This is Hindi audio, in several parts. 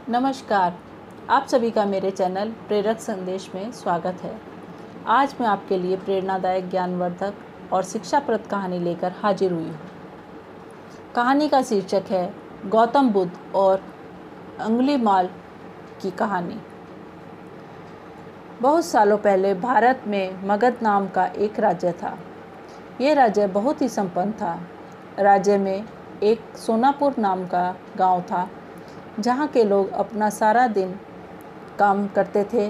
नमस्कार। आप सभी का मेरे चैनल प्रेरक संदेश में स्वागत है। आज मैं आपके लिए प्रेरणादायक, ज्ञानवर्धक और शिक्षाप्रद कहानी लेकर हाजिर हुई हूँ। कहानी का शीर्षक है गौतम बुद्ध और अंगुलीमाल की कहानी। बहुत सालों पहले भारत में मगध नाम का एक राज्य था। ये राज्य बहुत ही संपन्न था। राज्य में एक सोनापुर नाम का गांव था, जहाँ के लोग अपना सारा दिन काम करते थे,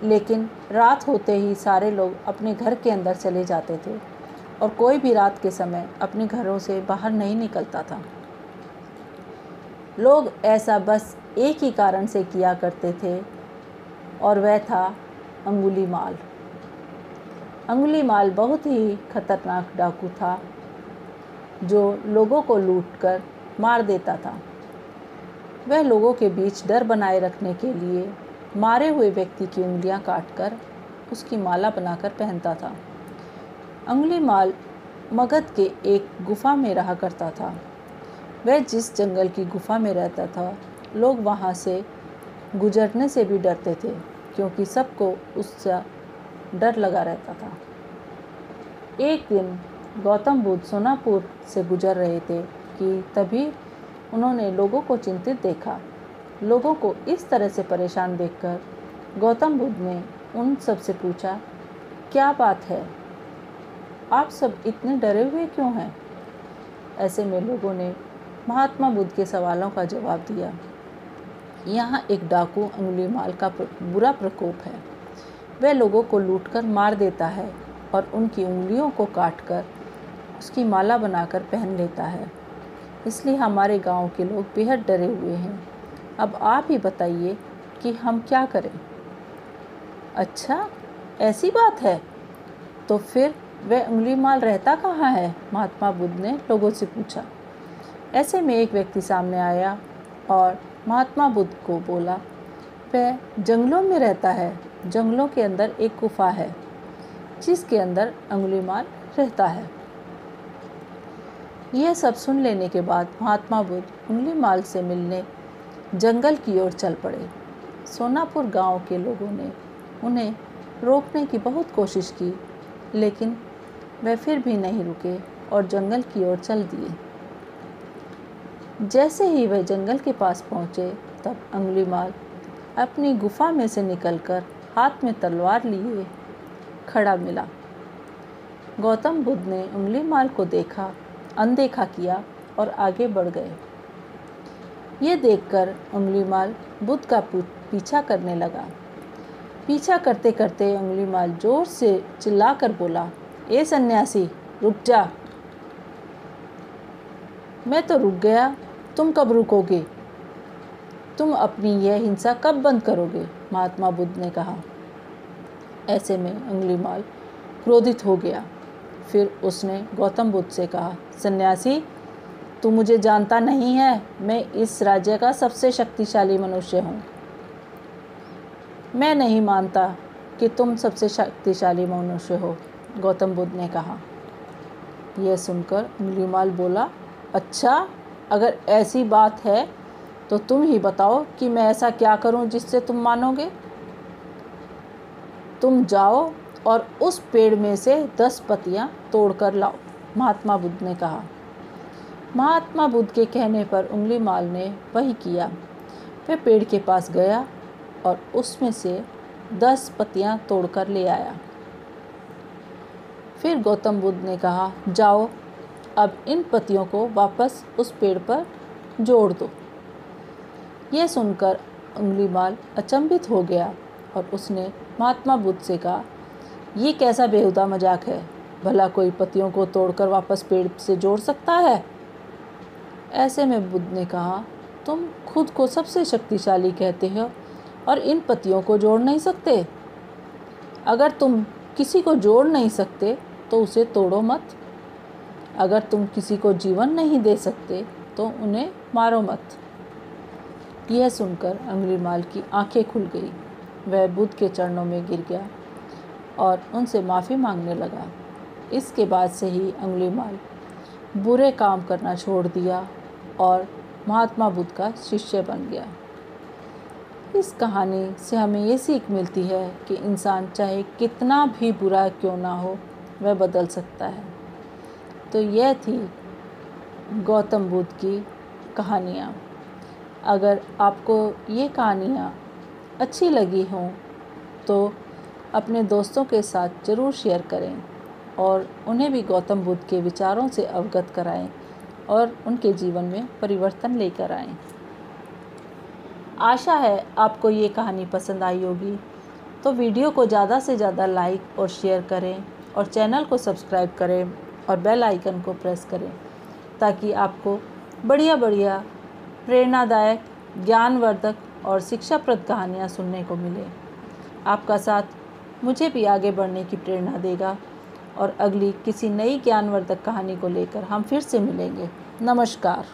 लेकिन रात होते ही सारे लोग अपने घर के अंदर चले जाते थे और कोई भी रात के समय अपने घरों से बाहर नहीं निकलता था। लोग ऐसा बस एक ही कारण से किया करते थे और वह था अंगुलीमाल। अंगुलीमाल बहुत ही खतरनाक डाकू था, जो लोगों को लूटकर मार देता था। वह लोगों के बीच डर बनाए रखने के लिए मारे हुए व्यक्ति की उंगलियां काटकर उसकी माला बनाकर पहनता था। अंगुलीमाल मगध के एक गुफा में रहा करता था। वह जिस जंगल की गुफा में रहता था, लोग वहां से गुजरने से भी डरते थे, क्योंकि सबको उससे डर लगा रहता था। एक दिन गौतम बुद्ध सोनापुर से गुजर रहे थे कि तभी उन्होंने लोगों को चिंतित देखा। लोगों को इस तरह से परेशान देखकर गौतम बुद्ध ने उन सब से पूछा, क्या बात है? आप सब इतने डरे हुए क्यों हैं? ऐसे में लोगों ने महात्मा बुद्ध के सवालों का जवाब दिया। यहाँ एक डाकू अंगुलीमाल का बुरा प्रकोप है। वह लोगों को लूटकर मार देता है और उनकी उंगलियों को काटकर उसकी माला बनाकर पहन लेता है। इसलिए हमारे गांव के लोग बेहद डरे हुए हैं। अब आप ही बताइए कि हम क्या करें? अच्छा, ऐसी बात है, तो फिर वह अंगुलीमाल रहता कहाँ है? महात्मा बुद्ध ने लोगों से पूछा। ऐसे में एक व्यक्ति सामने आया और महात्मा बुद्ध को बोला, वह जंगलों में रहता है। जंगलों के अंदर एक गुफा है, जिसके अंदर अंगुलीमाल रहता है। यह सब सुन लेने के बाद महात्मा बुद्ध अंगुलीमाल से मिलने जंगल की ओर चल पड़े। सोनापुर गांव के लोगों ने उन्हें रोकने की बहुत कोशिश की, लेकिन वे फिर भी नहीं रुके और जंगल की ओर चल दिए। जैसे ही वे जंगल के पास पहुंचे, तब अंगुलीमाल अपनी गुफा में से निकलकर हाथ में तलवार लिए खड़ा मिला। गौतम बुद्ध ने अंगुलीमाल को अनदेखा किया और आगे बढ़ गए। ये देखकर अंगुलीमाल बुद्ध का पीछा करने लगा। पीछा करते करते अंगुलीमाल जोर से चिल्लाकर बोला, ए सन्यासी, रुक जा। मैं तो रुक गया, तुम कब रुकोगे? तुम अपनी यह हिंसा कब बंद करोगे? महात्मा बुद्ध ने कहा। ऐसे में अंगुलीमाल क्रोधित हो गया। फिर उसने गौतम बुद्ध से कहा, सन्यासी, तू मुझे जानता नहीं है। मैं इस राज्य का सबसे शक्तिशाली मनुष्य हूँ। मैं नहीं मानता कि तुम सबसे शक्तिशाली मनुष्य हो, गौतम बुद्ध ने कहा। यह सुनकर अंगुलीमाल बोला, अच्छा, अगर ऐसी बात है तो तुम ही बताओ कि मैं ऐसा क्या करूं जिससे तुम मानोगे। तुम जाओ और उस पेड़ में से 10 पत्तियां तोड़कर लाओ, महात्मा बुद्ध ने कहा। महात्मा बुद्ध के कहने पर अंगुलीमाल ने वही किया। वह पेड़ के पास गया और उसमें से 10 पत्तियां तोड़कर ले आया। फिर गौतम बुद्ध ने कहा, जाओ, अब इन पत्तियों को वापस उस पेड़ पर जोड़ दो। यह सुनकर अंगुलीमाल अचंभित हो गया और उसने महात्मा बुद्ध से कहा, ये कैसा बेहुदा मजाक है? भला कोई पत्तियों को तोड़कर वापस पेड़ से जोड़ सकता है? ऐसे में बुद्ध ने कहा, तुम खुद को सबसे शक्तिशाली कहते हो और इन पत्तियों को जोड़ नहीं सकते। अगर तुम किसी को जोड़ नहीं सकते तो उसे तोड़ो मत। अगर तुम किसी को जीवन नहीं दे सकते तो उन्हें मारो मत। यह सुनकर अंगुलीमाल की आंखें खुल गई। वह बुद्ध के चरणों में गिर गया और उनसे माफ़ी मांगने लगा। इसके बाद से ही अंगुलीमाल बुरे काम करना छोड़ दिया और महात्मा बुद्ध का शिष्य बन गया। इस कहानी से हमें ये सीख मिलती है कि इंसान चाहे कितना भी बुरा क्यों ना हो, वह बदल सकता है। तो यह थी गौतम बुद्ध की कहानियाँ। अगर आपको ये कहानियाँ अच्छी लगी हों तो अपने दोस्तों के साथ ज़रूर शेयर करें और उन्हें भी गौतम बुद्ध के विचारों से अवगत कराएं और उनके जीवन में परिवर्तन लेकर आएं। आशा है आपको ये कहानी पसंद आई होगी, तो वीडियो को ज़्यादा से ज़्यादा लाइक और शेयर करें और चैनल को सब्सक्राइब करें और बेल आइकन को प्रेस करें ताकि आपको बढ़िया प्रेरणादायक, ज्ञानवर्धक और शिक्षाप्रद कहानियाँ सुनने को मिले। आपका साथ मुझे भी आगे बढ़ने की प्रेरणा देगा और अगली किसी नई ज्ञानवर्धक कहानी को लेकर हम फिर से मिलेंगे। नमस्कार।